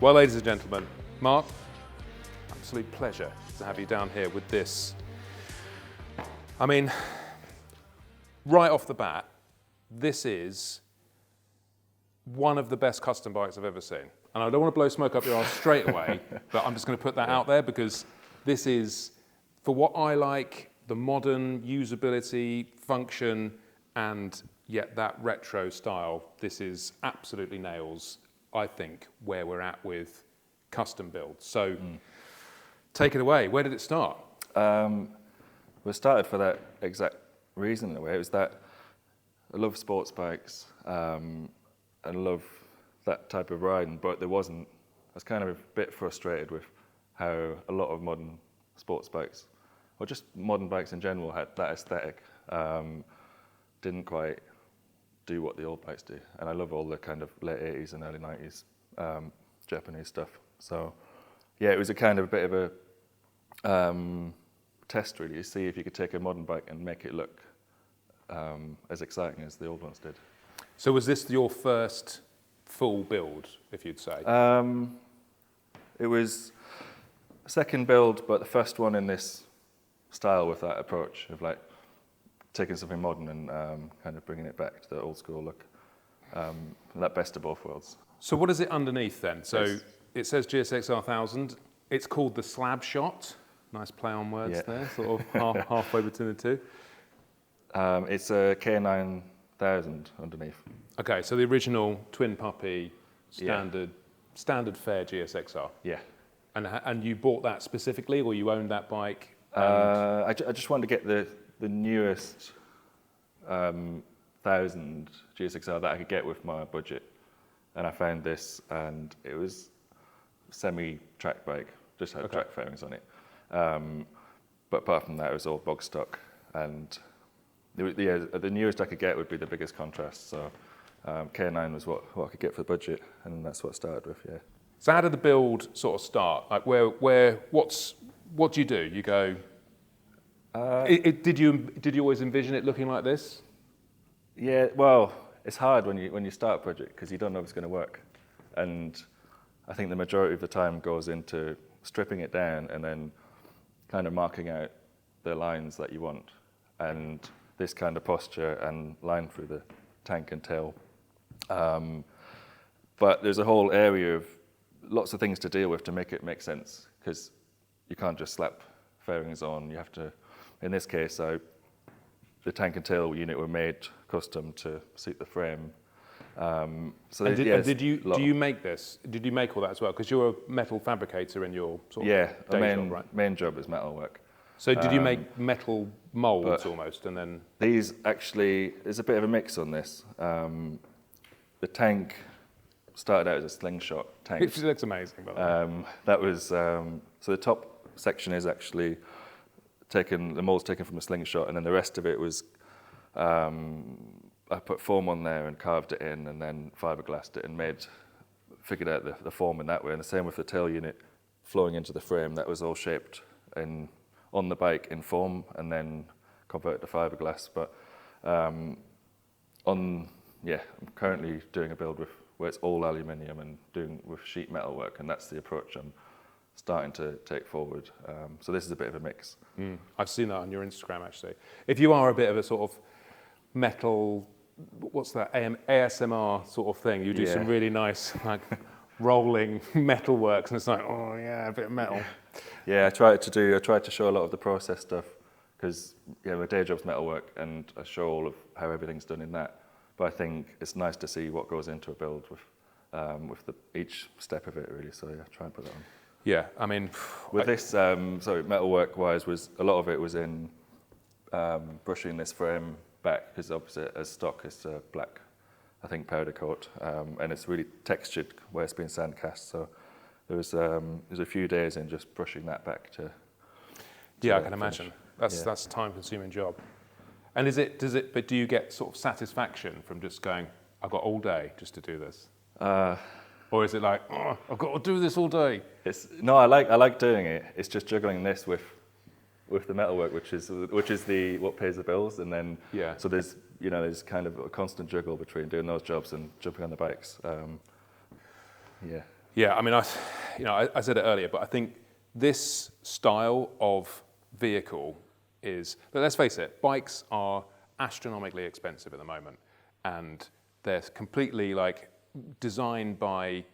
Well, ladies and gentlemen, Mark, absolute pleasure to have you down here with this. I mean, right off the bat, this is one of the best custom bikes I've ever seen. And I don't want to blow smoke up your arse straight away, but I'm just going to put that out there because this is, for what I like, the modern usability, function, and yet that retro style, this is absolutely nails, I think, where we're at with custom builds. So take it away. Where did it start? We started for that exact reason in a way. It was that I love sports bikes and love that type of riding, but I was kind of a bit frustrated with how a lot of modern sports bikes, or just modern bikes in general, had that aesthetic. Didn't quite do what the old bikes do. And I love all the kind of late 80s and early 90s Japanese stuff. So yeah, it was a kind of a bit of a test really, to see if you could take a modern bike and make it look as exciting as the old ones did. So was this your first full build, if you'd say? It was a second build, but the first one in this style with that approach of like taking something modern and kind of bringing it back to the old school look. That best of both worlds. So what is it underneath then? So it says GSX-R1000. It's called the SLABSHOT. Nice play on words there, sort of halfway between the two. It's a K9000 underneath. Okay, so the original twin puppy, standard fare GSX-R. Yeah. And you bought that specifically, or you owned that bike? I just wanted to get the newest 1000 GSX-R that I could get with my budget. And I found this, and it was a semi-track bike, just had track fairings on it. But apart from that, it was all bog stock. And the newest I could get would be the biggest contrast. So K9 was what I could get for the budget, and that's what I started with, yeah. So how did the build sort of start? Like what do you do? You go, did you always envision it looking like this? Yeah, well, it's hard when you start a project because you don't know if it's going to work. And I think the majority of the time goes into stripping it down and then kind of marking out the lines that you want. And this kind of posture and line through the tank and tail. But there's a whole area of lots of things to deal with to make it make sense, because you can't just slap fairings on. You have to, in this case, the tank and tail unit were made custom to suit the frame. Do you make this? Did you make all that as well? Because you're a metal fabricator in your sort of day job, right? Main job is metal work. So did you make metal molds almost, and then? These actually, there's a bit of a mix on this. The tank started out as a slingshot tank. It looks amazing, by the way. That was, so the top section is actually the mold's taken from a slingshot, and then the rest of it was, I put foam on there and carved it in, and then fiberglassed it and figured out the form in that way. And the same with the tail unit flowing into the frame. That was all shaped on the bike in foam and then converted to fiberglass. But I'm currently doing a build where it's all aluminium and doing with sheet metal work, and that's the approach I'm starting to take forward. So this is a bit of a mix. I've seen that on your Instagram, actually. If you are a bit of a sort of metal, what's that, ASMR sort of thing, you do some really nice like rolling metal works, and it's like, oh yeah, a bit of metal. Yeah, I tried to show a lot of the process stuff, because my day job's metal work, and I show all of how everything's done in that. But I think it's nice to see what goes into a build with each step of it, really. So yeah, try and put that on. Yeah, I mean, with this, metalwork wise, a lot of it was in brushing this frame back, because opposite as stock is black, I think, powder coat, and it's really textured where it's been sand cast. So there was a few days in just brushing that back to I can imagine. That's a time-consuming job. And but do you get sort of satisfaction from just going, I've got all day just to do this? Or is it like, oh, I've got to do this all day? No, I like doing it. It's just juggling this with the metalwork, which is what pays the bills, and then so there's kind of a constant juggle between doing those jobs and jumping on the bikes. Yeah, I mean, I said it earlier, but I think this style of vehicle is, let's face it, bikes are astronomically expensive at the moment, and they're completely like designed by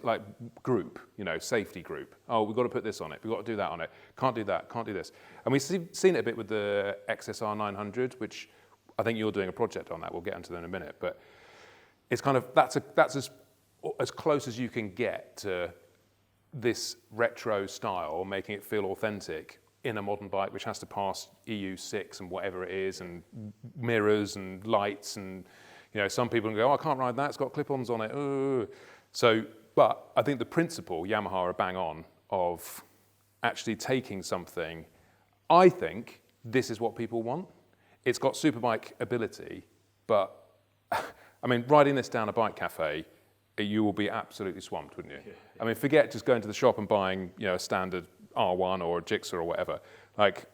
like group, safety group. Oh, we've got to put this on it. We've got to do that on it. Can't do that. Can't do this. And we've seen it a bit with the GSX-R1000, which I think you're doing a project on that. We'll get into that in a minute. But it's kind of that's as close as you can get to this retro style, making it feel authentic in a modern bike, which has to pass EU6 and whatever it is, and mirrors and lights, and some people can go, oh, I can't ride that. It's got clip-ons on it. Ugh. So, but I think the principle, Yamaha are bang on, of actually taking something, I think this is what people want. It's got superbike ability, but I mean, riding this down a bike cafe, you will be absolutely swamped, wouldn't you? Yeah. I mean, forget just going to the shop and buying, a standard R1 or a Gixxer or whatever. Like,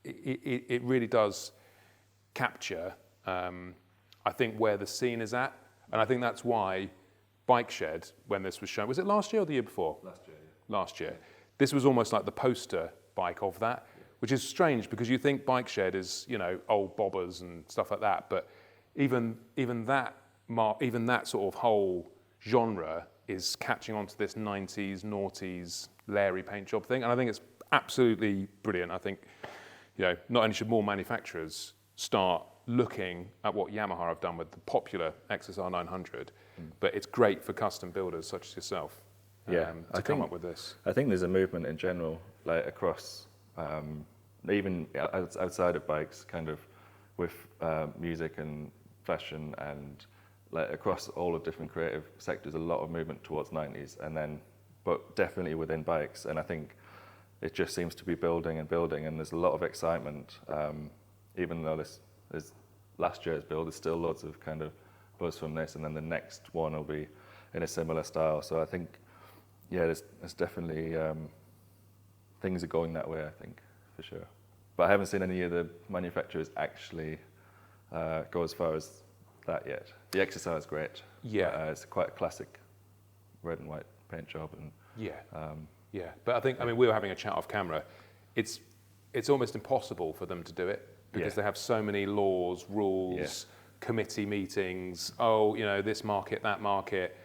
it really does capture, I think, where the scene is at. And I think that's why Bike Shed, when this was shown, was it last year or the year before? Last year, yeah. Last year. This was almost like the poster bike of that, which is strange because you think Bike Shed is, old bobbers and stuff like that. But even that sort of whole genre is catching on to this 90s, noughties, Larry paint job thing. And I think it's absolutely brilliant. I think, not only should more manufacturers start looking at what Yamaha have done with the popular XSR900, but it's great for custom builders such as yourself to come up with this. I think there's a movement in general, like across, even outside of bikes, kind of with music and fashion and like across all the different creative sectors, a lot of movement towards 90s, but definitely within bikes. And I think it just seems to be building and building, and there's a lot of excitement. Even though this is last year's build, there's still lots of kind of buzz from this, and then the next one will be in a similar style. So I think, there's definitely things are going that way, I think, for sure. But I haven't seen any of the manufacturers go as far as that yet. The XSR is great. Yeah. It's quite a classic red and white paint job. And yeah. But I mean, we were having a chat off camera. It's almost impossible for them to do it because they have so many laws, rules, committee meetings. Oh, this market, that market.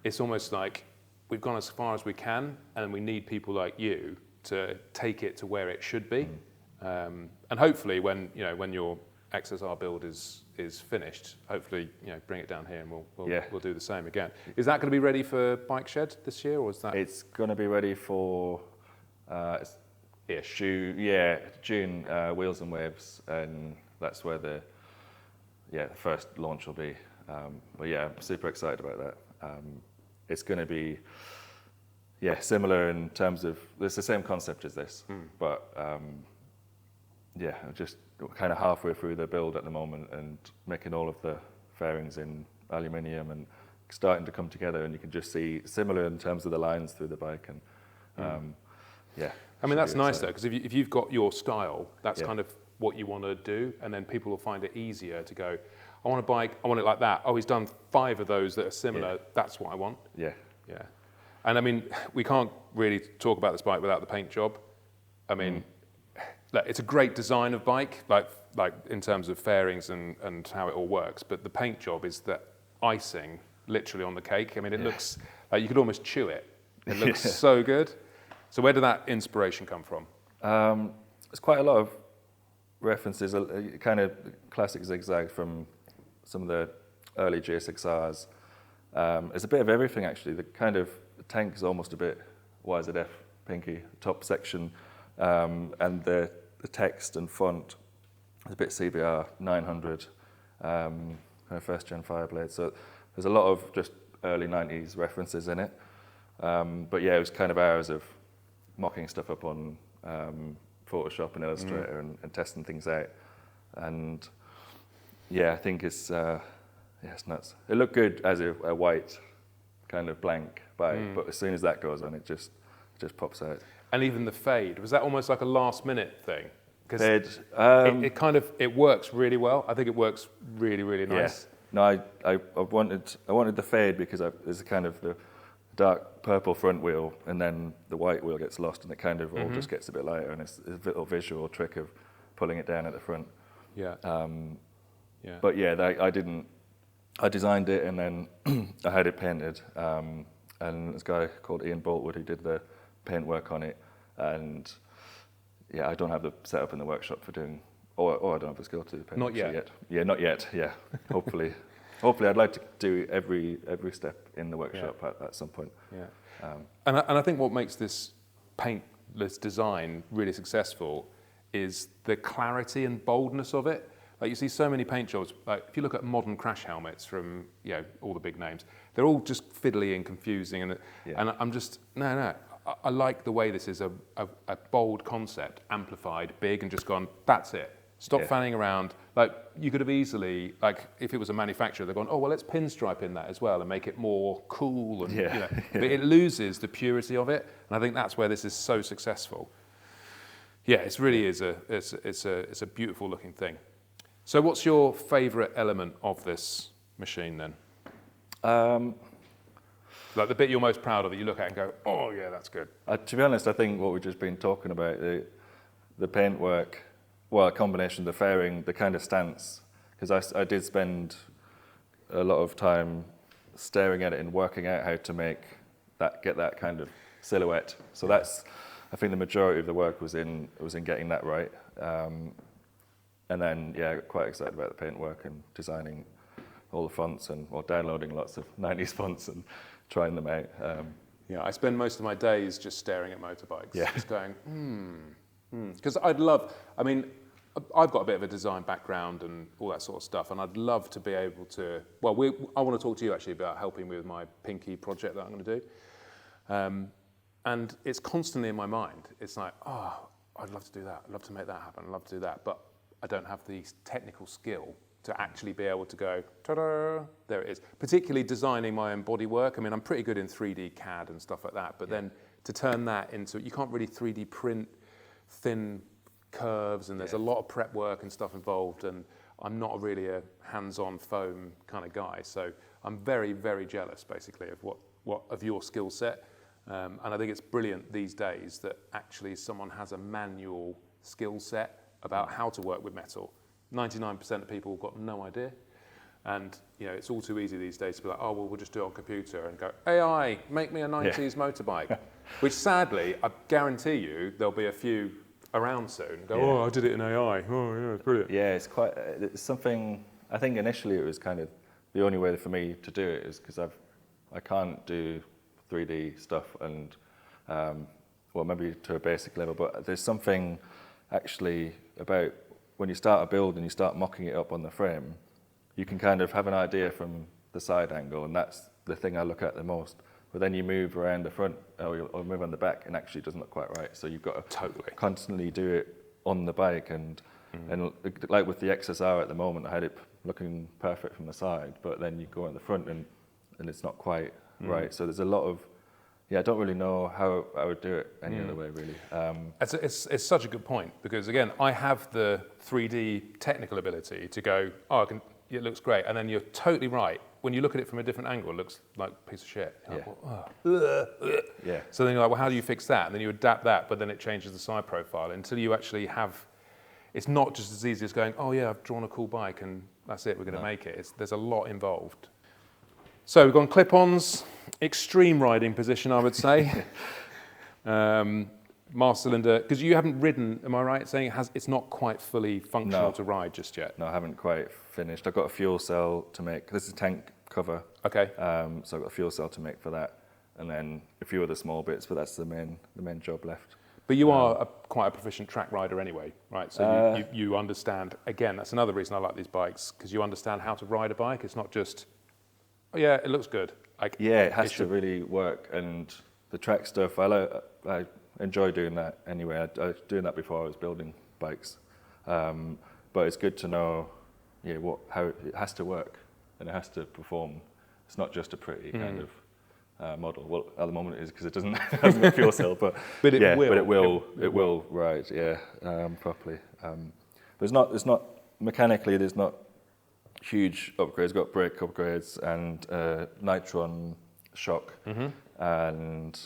It's almost like we've gone as far as we can, and we need people like you to take it to where it should be. And hopefully, when your XSR build is finished, hopefully bring it down here and we'll do the same again. Is that going to be ready for Bike Shed this year, or is that? It's going to be ready for June, Wheels and Waves, and that's where the first launch will be. But I'm super excited about that. It's going to be similar in terms of it's the same concept as this, but I'm just kind of halfway through the build at the moment and making all of the fairings in aluminium and starting to come together, and you can just see similar in terms of the lines through the bike. And I mean, that's nice though, because if you've got your style, that's kind of what you want to do, and then people will find it easier to go, I want a bike, I want it like that. Oh, he's done 5 of those that are similar. That's what I want. Yeah. And I mean, we can't really talk about this bike without the paint job. I mean, it's a great design of bike, like in terms of fairings and how it all works. But the paint job is the icing, literally on the cake. I mean, it looks like you could almost chew it. It looks so good. So where did that inspiration come from? There's quite a lot of references, kind of classic zigzag from some of the early GSX-Rs. It's a bit of everything, actually. The tank is almost a bit YZF pinky, top section, and the text and font is a bit CBR 900, first gen Fireblade. So there's a lot of just early 90s references in it. But it was kind of hours of mocking stuff up on Photoshop and Illustrator and testing things out. And I think it's nuts. It looked good as a white kind of blank bike, but as soon as that goes on, it just pops out. And even the fade, was that almost like a last minute thing? Because it works really well. I think it works really, really nice. No, I wanted the fade because there's kind of the dark purple front wheel, and then the white wheel gets lost, and it kind of all just gets a bit lighter, and it's a little visual trick of pulling it down at the front. Yeah. But yeah, I designed it, and then I had it painted, and this guy called Ian Boltwood who did the paint work on it, and yeah, I don't have the setup in the workshop for doing, or I don't have the skill to do paint. Not yet. Yeah, not yet. Yeah, hopefully. Hopefully, I'd like to do every step in the workshop at some point. Yeah. And I think what makes this paintless design really successful is the clarity and boldness of it. Like you see so many paint jobs, like if you look at modern crash helmets from all the big names, they're all just fiddly and confusing, and I'm just, no, I like the way this is a bold concept, amplified, big, and just gone, that's it. Stop fanning around. Like you could have easily, like if it was a manufacturer, they're going, oh, well, let's pinstripe in that as well and make it more cool, and but it loses the purity of it, and I think that's where this is so successful. Yeah, it really is it's a beautiful looking thing. So what's your favourite element of this machine then? Like the bit you're most proud of that you look at and go, oh yeah, that's good. To be honest, I think what we've just been talking about, the paint work, well, a combination, the fairing, the kind of stance, because I did spend a lot of time staring at it and working out how to get that kind of silhouette. So that's, I think the majority of the work was in getting that right. And then, yeah, I got quite excited about the paint work and designing all the fonts or downloading lots of 90s fonts and trying them out. Yeah, I spend most of my days just staring at motorbikes, just going, because I've got a bit of a design background and all that sort of stuff, and I'd love to be able to, I want to talk to you actually about helping me with my Pinky project that I'm going to do. And it's constantly in my mind. It's like, oh, I'd love to do that. I'd love to make that happen. I'd love to do that. But I don't have the technical skill to actually be able to go, ta-da, there it is. Particularly designing my own bodywork. I mean, I'm pretty good in 3D CAD and stuff like that, but then to turn that into, you can't really 3D print thin curves, and there's a lot of prep work and stuff involved, and I'm not really a hands-on foam kind of guy, so I'm very, very jealous, basically, of what of your skill set, and I think it's brilliant these days that actually someone has a manual skill set about how to work with metal. 99% of people have got no idea. And it's all too easy these days to be like, oh, well, we'll just do it on computer and go, AI, make me a 90s motorbike. Which sadly, I guarantee you, there'll be a few around soon. Go, oh, I did it in AI. Oh, yeah, it's brilliant. Yeah, it's something, I think initially it was kind of the only way for me to do it is because I can't do 3D stuff and, maybe to a basic level, but there's something actually about when you start a build and you start mocking it up on the frame, you can kind of have an idea from the side angle, and that's the thing I look at the most. But then you move around the front or move on the back, and actually it doesn't look quite right. So you've got to constantly do it on the bike, and like with the XSR at the moment, I had it looking perfect from the side, but then you go on the front and it's not quite right. So there's a lot of, I don't really know how I would do it any other way, really. It's such a good point, because again, I have the 3D technical ability to go, it looks great, and then you're totally right. When you look at it from a different angle, it looks like a piece of shit. So then you're like, well, how do you fix that? And then you adapt that, but then it changes the side profile until you actually have, it's not just as easy as going, oh yeah, I've drawn a cool bike and that's it, we're going to make it. There's a lot involved. So we've gone clip-ons, extreme riding position, I would say. Mast cylinder, because you haven't ridden, am I right, saying it's not quite fully functional to ride just yet? No, I haven't quite finished. I've got a fuel cell to make. This is a tank cover. Okay. So I've got a fuel cell to make for that, and then a few other small bits, but that's the main job left. But you are quite a proficient track rider anyway, right? So you understand, again, that's another reason I like these bikes, because you understand how to ride a bike. It's not just, oh yeah, it looks good. It has to really work, and the track stuff, I enjoy doing that anyway. I was doing that before I was building bikes. But it's good to know how it has to work and it has to perform. It's not just a pretty kind of model. Well, at the moment it is because it hasn't a fuel cell, but it will ride, properly. There's not mechanically, there's not huge upgrades. Got brake upgrades and Nitron shock, and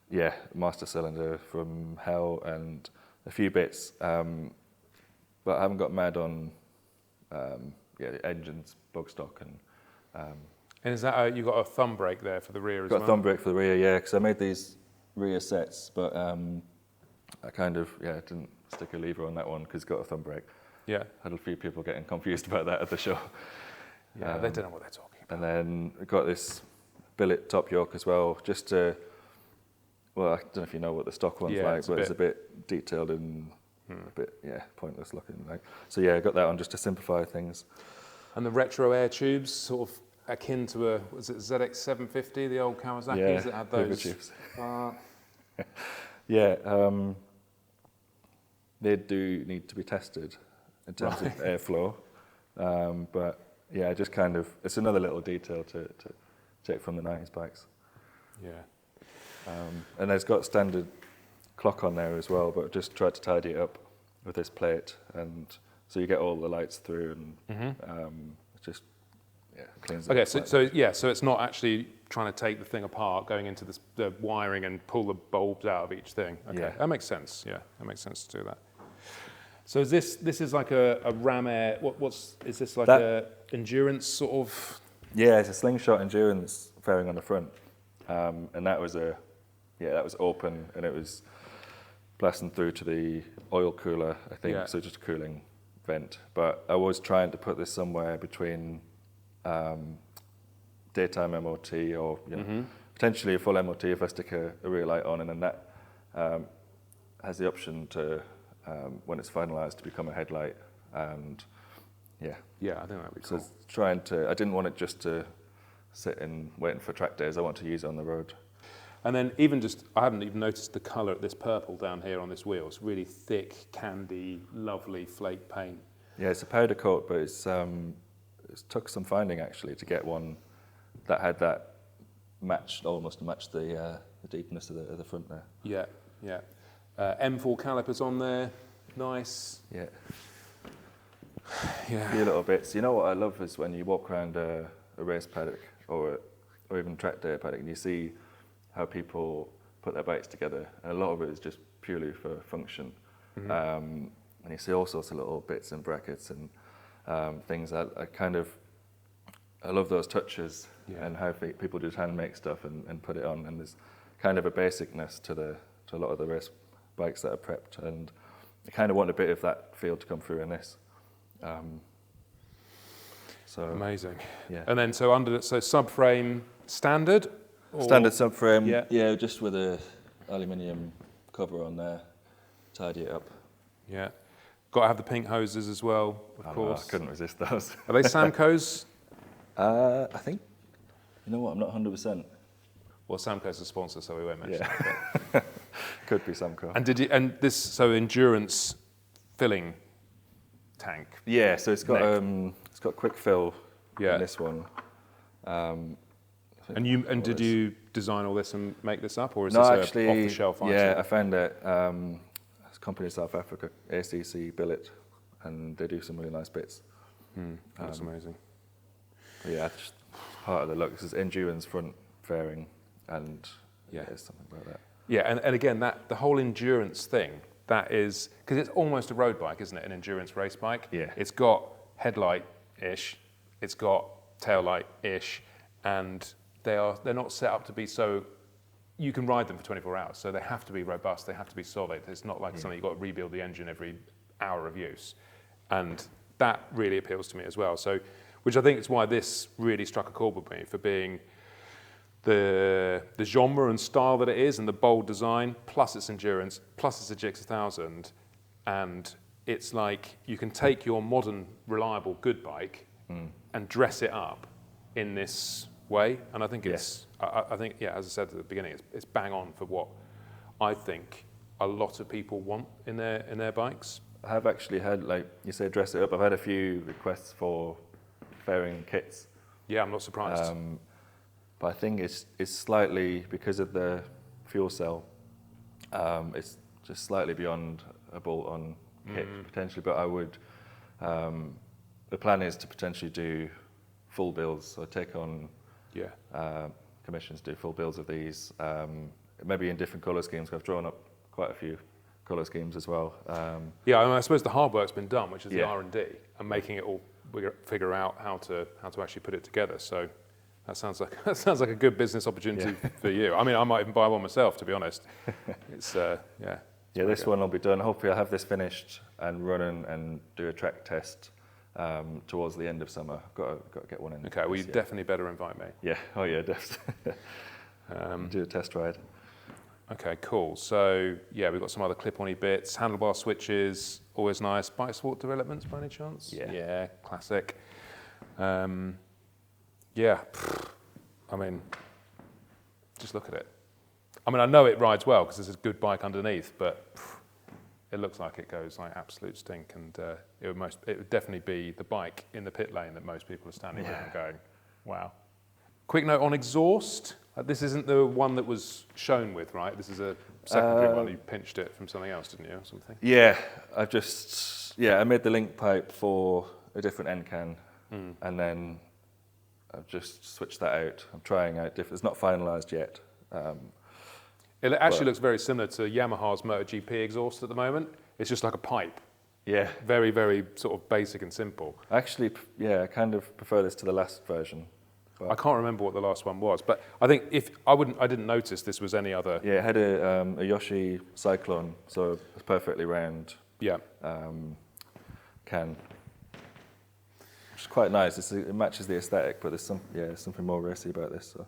yeah, master cylinder from Hell and a few bits, but I haven't got mad on the engines, bug stock, And is that you got a thumb brake there for the rear as well? got a thumb brake for the rear, yeah, because I made these rear sets, but I kind of didn't stick a lever on that one because it's got a thumb brake. Yeah. Had a few people getting confused about that at the show. Yeah, they don't know what they're talking about. And then I got this billet top yoke as well, just to, well, I don't know if you know what the stock one's like, but it's a bit detailed and a bit, pointless looking. Like. So yeah, I got that on just to simplify things. And the retro air tubes, sort of akin to was it ZX-750, the old Kawasaki's that had those? Tubes. Yeah, they do need to be tested in terms of airflow, but yeah, just kind of, it's another little detail to take from the 90s bikes. Yeah. And it's got standard clock on there as well, but just tried to tidy it up with this plate, and so you get all the lights through, and it just cleans it up. Okay, so it's not actually trying to take the thing apart, going into the wiring and pull the bulbs out of each thing. Okay, Yeah. that makes sense. Yeah, that makes sense to do that. So is this is like a ram air? Is this like a endurance sort of? Yeah, it's a slingshot endurance fairing on the front, and that was open, and it was blasting through to the oil cooler, I think, so just a cooling vent. But I was trying to put this somewhere between daytime MOT or potentially a full MOT if I stick a rear light on, and then that has the option to, when it's finalised, to become a headlight. And yeah, I think that'd be cool. So I didn't want it just to sit in waiting for track days. I want to use it on the road. And then I haven't even noticed the colour of this purple down here on this wheel. It's really thick, candy, lovely flake paint. Yeah, it's a powder coat, but it took some finding actually to get one that had that almost matched the deepness of the front there. Yeah. M4 calipers on there, nice. Yeah. Yeah. A few little bits. You know what I love is when you walk around a race paddock or even track day paddock, and you see how people put their bikes together, and a lot of it is just purely for function. And you see all sorts of little bits and brackets and things. I love those touches and how people just hand make stuff and put it on. And there's kind of a basicness to a lot of the race bikes that are prepped, and I kind of want a bit of that feel to come through in this. So amazing. Yeah. And then so subframe standard. Standard subframe, yeah, just with a aluminium cover on there, tidy it up. Yeah, got to have the pink hoses as well, of course. I couldn't resist those. Are they Samco's? I think, you know what, I'm not 100%. Well, Samco's a sponsor, so we won't mention that. Could be Samco. And endurance filling tank. Yeah, so it's got quick fill in this one. Did you design all this and make this up, or is this actually, off the shelf item? Yeah, I found it. It's a company in South Africa, ACC Billet, and they do some really nice bits. That's amazing. Yeah, it's part of the look. This is endurance front fairing, and there's something about that. Yeah, and again, the whole endurance thing, that is, because it's almost a road bike, isn't it, an endurance race bike? Yeah. It's got headlight-ish, it's got taillight-ish, and they're not set up to be so, you can ride them for 24 hours, so they have to be robust, they have to be solid. It's not like something you've got to rebuild the engine every hour of use. And that really appeals to me as well. So, which I think is why this really struck a chord with me, for being the genre and style that it is, and the bold design, plus its endurance, plus it's a GSX-R1000, and it's like you can take your modern, reliable, good bike and dress it up in this way. And I think as I said at the beginning, it's bang on for what I think a lot of people want in their bikes. I have actually had, like you say, dress it up. I've had a few requests for fairing kits. Yeah, I'm not surprised. But I think it's slightly, because of the fuel cell, it's just slightly beyond a bolt-on kit potentially. But I would, the plan is to potentially do full builds, so take on kind commissions to do full builds of these, maybe in different colour schemes. I've drawn up quite a few colour schemes as well. Yeah, I mean, I suppose the hard work's been done, which is the Yeah. R&D and making it all figure out how to actually put it together. So that sounds like a good business opportunity for you. I mean, I might even buy one myself, to be honest. It's yeah. Yeah, this one will be done. Hopefully, I'll have this finished and running and do a track test towards the end of summer. I've got to get one in. Okay, well, you definitely better invite me. Yeah, oh yeah, definitely. Do a test ride. Okay, cool. So yeah, we've got some other clip-on-y bits, handlebar switches, always nice. Bike sport developments by any chance? Yeah. Yeah, classic. Yeah, I mean, just look at it. I mean, I know it rides well because there's a good bike underneath, but it looks like it goes like absolute stink, and it would definitely be the bike in the pit lane that most people are standing there and going, wow. Quick note on exhaust. This isn't the one that was shown with, right? This is a secondary one. You pinched it from something else, didn't you, or something? Yeah, I made the link pipe for a different end can, and then I've just switched that out. I'm trying out different. It's not finalised yet. It actually looks very similar to Yamaha's MotoGP exhaust at the moment. It's just like a pipe. Yeah. Very, very sort of basic and simple. Actually, yeah, I kind of prefer this to the last version. I can't remember what the last one was, but I think I didn't notice this was any other. Yeah, it had a Yoshi Cyclone, so it's perfectly round. Yeah. Can. Which is quite nice. It matches the aesthetic, but there's something more racy about this. So.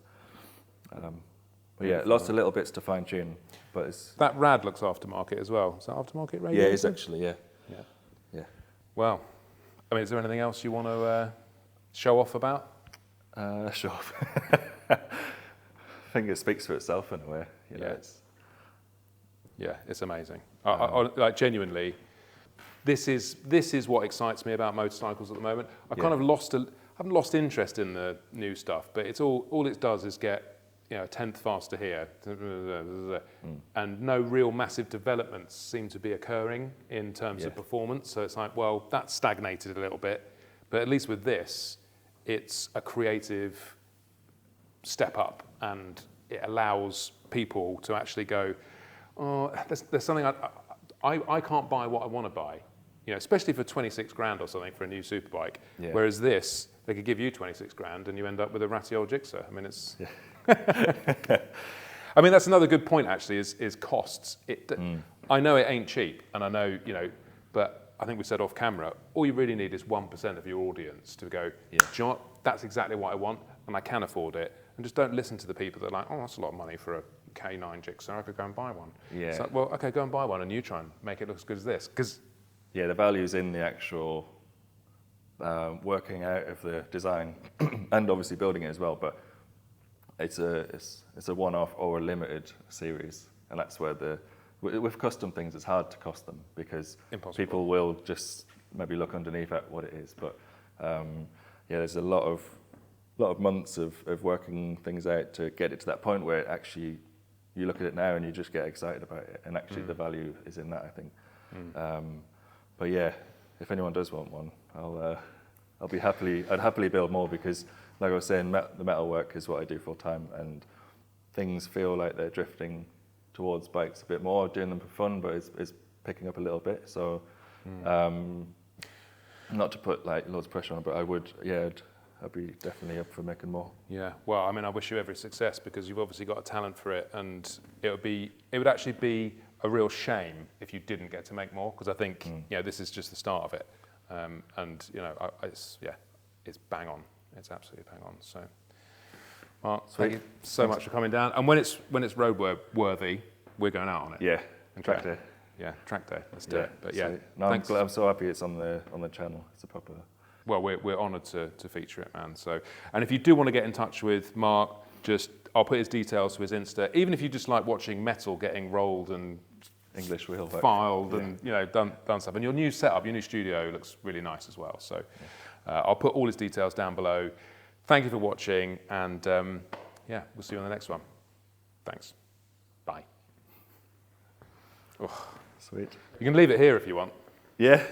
But yeah, lots of little bits to fine tune. But it's that rad looks aftermarket as well. Is that aftermarket radio? Yeah, it's actually Yeah. Well, I mean, is there anything else you want to show off about? Sure. I think it speaks for itself in a way. You know, it's amazing. Like genuinely, this is what excites me about motorcycles at the moment. I kind of haven't lost interest in the new stuff, but it's all it does is get a tenth faster here, and no real massive developments seem to be occurring in terms of performance. So it's like, well, that's stagnated a little bit, but at least with this, it's a creative step up, and it allows people to actually go, oh, there's something I can't buy what I want to buy, especially for 26 grand or something for a new superbike. Yeah. Whereas this, they could give you 26 grand and you end up with a ratty old Gixxer. I mean, it's. Yeah. I mean, that's another good point actually. Is costs. I know it ain't cheap, and I know but I think we said off camera, all you really need is 1% of your audience to go, do you know what? That's exactly what I want, and I can afford it. And just don't listen to the people that are like, oh, that's a lot of money for a K9 Gixxer. I could go and buy one. Yeah. It's like, well, okay, go and buy one, and you try and make it look as good as this. The value's in the actual working out of the design, and obviously building it as well. But it's a one-off or a limited series, and that's where with custom things, it's hard to cost them because people will just maybe look underneath at what it is. But there's a lot of months of working things out to get it to that point where actually you look at it now and you just get excited about it, and actually the value is in that, I think. But yeah, if anyone does want one, I'd happily build more because, like I was saying, the metal work is what I do full time, and things feel like they're drifting towards bikes a bit more, doing them for fun, but it's picking up a little bit. So, not to put like loads of pressure on, but I'd be definitely up for making more. Yeah. Well, I mean, I wish you every success because you've obviously got a talent for it, and it would actually be a real shame if you didn't get to make more, because I think this is just the start of it, and it's bang on. It's absolutely bang on. So, Mark, thank you so much for coming down. And when it's road worthy, we're going out on it. Yeah. And track day. Yeah, track day. Let's do it. But I'm so happy it's on the channel. It's a proper. Well, we're honoured to feature it, man. So, and if you do want to get in touch with Mark, I'll put his details to his Insta. Even if you just like watching metal getting rolled and English wheel filed and done stuff, and your new setup, your new studio looks really nice as well. So, I'll put all his details down below. Thank you for watching, and we'll see you on the next one. Thanks. Bye. Oh. Sweet. You can leave it here if you want. Yeah.